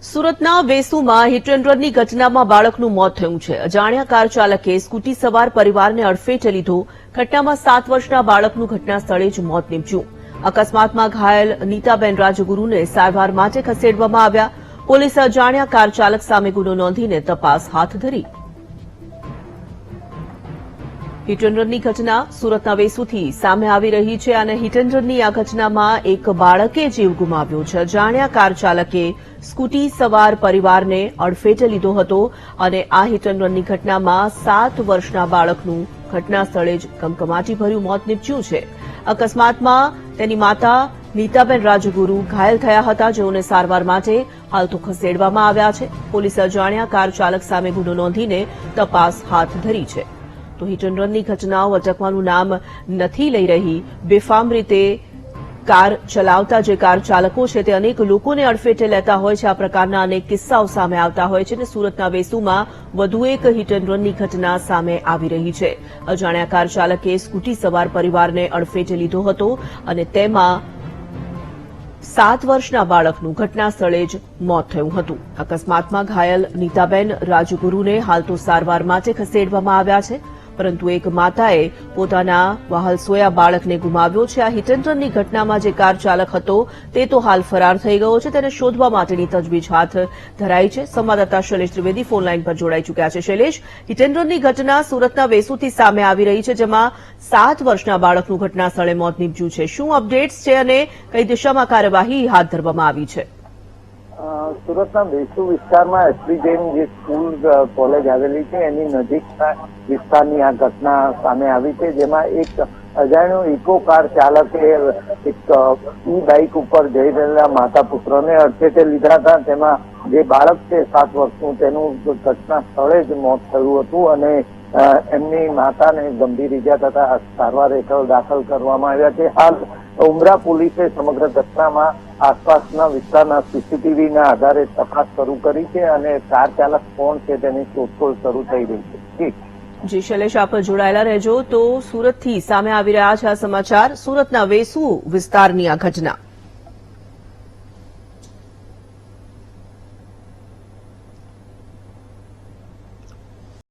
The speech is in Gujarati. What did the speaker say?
સુરતના વેસુમાં હિટ એન્ડ રનની ઘટનામાં બાળકનું મોત થયું છે। અજાણ્યા કાર ચાલકે સ્કૂટી સવાર પરિવારને અડફેટે લીધો। ઘટનામાં 7 વર્ષના બાળકનું ઘટના સ્થળે જ મોત નીપજ્યું। અકસ્માતમાં ઘાયલ નીતાબેન રાજગુરુને સારવાર માટે ખસેડવામાં આવ્યા। પોલીસે અજાણ્યા કાર ચાલક સામે ગુનો નોંધીને તપાસ હાથ ધરી। હિટ એન્ડ રનની ઘટના સુરતના વેસુથી સામે આવી રહી છે અને હિટ એન્ડ રનની આ ઘટનામાં એક બાળકે જીવ ગુમાવ્યો છે। અજાણ્યા કાર ચાલકે સ્કૂટી સવાર પરિવારને અડફેટે લીધો હતો અને આ હિટ એન્ડ રનની ઘટનામાં 7 વર્ષના બાળકનું ઘટના સ્થળે જ કમકમાટીભર્યું મોત નીપજ્યું છે। અકસ્માતમાં તેની માતા નીતાબેન રાજગુરુ ઘાયલ થયા હતા, જેઓને સારવાર માટે હાલ તો ખસેડવામાં આવ્યા છે। પોલીસે અજાણ્યા કાર ચાલક સામે ગુનો નોંધીને તપાસ હાથ ધરી છે। તો હિટ એન્ડ રનની ઘટનાઓ અટકવાનું નામ નથી લઈ રહી। બેફામ રીતે કાર ચલાવતા જે કાર ચાલકો છે તે અનેક લોકોને અડફેટે લેતા હોય છે। આ પ્રકારના અનેક કિસ્સાઓ સામે આવતા હોય છે અને સુરતના વેસુમાં વધુ એક હિટ એન્ડ રનની ઘટના સામે આવી રહી છે। અજાણ્યા કાર ચાલકે સ્કૂટી સવાર પરિવારને અડફેટે લીધો હતો અને તેમાં 7 વર્ષના બાળકનું ઘટના સ્થળે જ મોત થયું હતું। અકસ્માતમાં ઘાયલ નીતાબેન રાજગુરુને હાલ તો સારવાર માટે ખસેડવામાં આવ્યા છે, પરંતુ એક માતાએ પોતાના વહાલસોયા બાળકને ગુમાવ્યો છે। આ હિટ એન્ડ રનની ઘટનામાં જે કાર ચાલક હતો તે તો હાલ ફરાર થઈ ગયો છે। તેને શોધવા માટેની તજવીજ હાથ ધરાઈ છે। સંવાદદાતા શૈલેષ ત્રિવેદી ફોનલાઈન પર જોડાઈ ચૂક્યા છે। શૈલેષ, હિટ એન્ડ રનની ઘટના સુરતના વેસુથી સામે આવી રહી છે, જેમાં 7 વર્ષના બાળકનું ઘટના સ્થળે મોત નીપજ્યું છે। શું અપડેટ્સ છે અને કઈ દિશામાં કાર્યવાહી હાથ ધરવામાં આવી છે? સુરતના વેસુ વિસ્તારમાં એસપી જૈન જે સ્કૂલ કોલેજ આવેલી છે એની નજીકના વિસ્તારની આ ઘટના સામે આવી છે, જેમાં એક અજાણ્યો ઇકો કાર ચાલકે એક ઈ બાઇક ઉપર જઈ રહેલા માતા પુત્રને અડફેટે લીધા હતા। તેમાં જે બાળક છે 7 વર્ષનું, તેનું ઘટના સ્થળે જ મોત થયું હતું અને એમની માતાને ગંભીર ઈજા થતા સારવાર હેઠળ દાખલ કરવામાં આવ્યા છે। હાલ ઉમરા પોલીસે સમગ્ર ઘટનામાં આસપાસના વિસ્તારના સીસીટીવીના આધારે તપાસ શરૂ કરી છે અને કાર ચાલક કોણ છે તેની શોધખોળ શરૂ થઈ રહી છે। જી શૈલેષ, આપ જોડાયેલા રહેજો। તો સુરતથી સામે આવી રહ્યા છે આ સમાચાર, સુરતના વેસુ વિસ્તારની આ ઘટના।